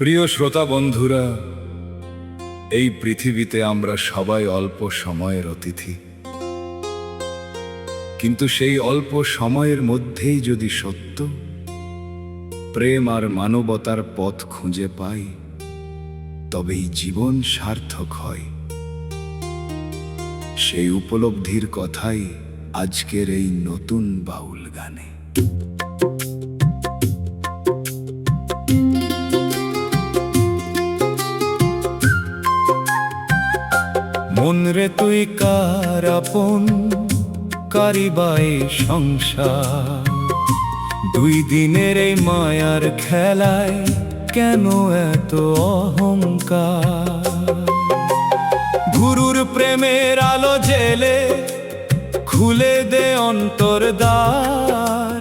প্রিয় শ্রোতা বন্ধুরা, এই পৃথিবীতে আমরা সবাই অল্প সময়ের অতিথি, কিন্তু সেই অল্প সময়ের মধ্যেই যদি সত্য, প্রেম আর মানবতার পথ খুঁজে পাই, তবেই জীবন সার্থক হয়। সেই উপলব্ধির কথাই আজকের এই নতুন বাউল গানে। মন রে তুই কার আপন, কারিবাই সংসার, দুই দিনের এই মায়ার খেলায় কেন এত অহংকার? গুরুর প্রেমের আলো জেলে খুলে দে অন্তর দ্বার,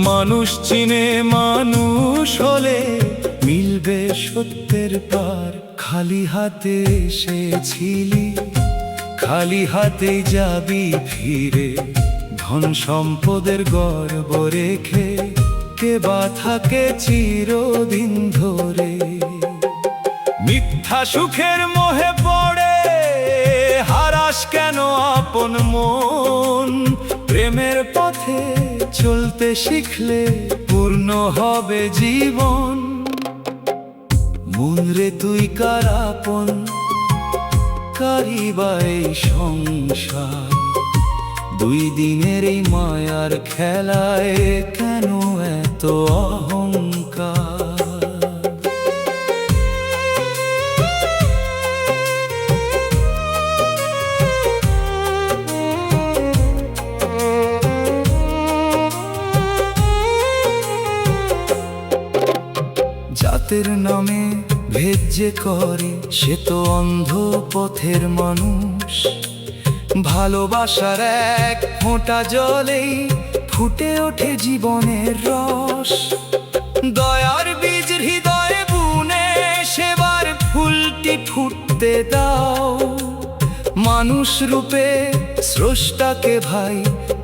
মানুষ চিনে মানুষ হলে মিলবে সত্যের পার। খালি হাতে এসেছিলি, খালি হাতে যাবি ফিরে, ধন সম্পদের গর্ব রেখে কে বা থাকে চিরদিন ধরে। মিথ্যা সুখের মোহে পড়ে হারাস কেন আপন মন? প্রেমের পথে চলতে শিখলে পূর্ণ হবে জীবন। মন রে তুই কার আপন, কারিবাই সংসার, দুই দিনের এই মায়ার খেলায় কেন এত অহংকার? জাতের নামে ভেদ যে করে সে তো অন্ধ পথের মানুষ। ভালোবাসার এক ফোঁটা জলেই ফুটে ওঠে জীবনের রস। দয়ার বীজ হৃদয়ে বুনে সেবার ফুলটি ফুটতে দাও। মানুষ রূপে স্রষ্টাকে ভাই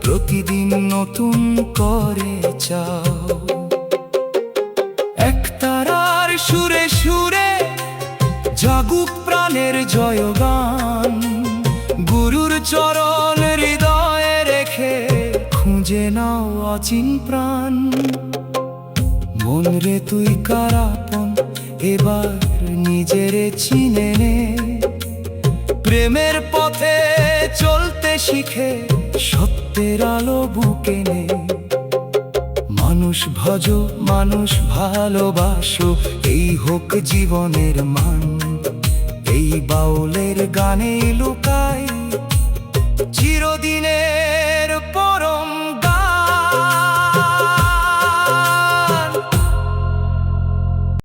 প্রতিদিন নতুন করে চাও। একতারার সুরে সুরে জাগুক প্রাণের জয়গান, গুরুর চরণ হৃদয়ে রেখে খুঁজে নাও অচিন প্রাণ। মন রে তুই কার আপন, এবার নিজেরে চিনে নে, প্রেমের পথে চলতে শিখে সত্যের আলো বুকে নে। মানুষ ভজো, মানুষ ভালোবাসো, এই হোক জীবনের মান। এই বাউলের গানে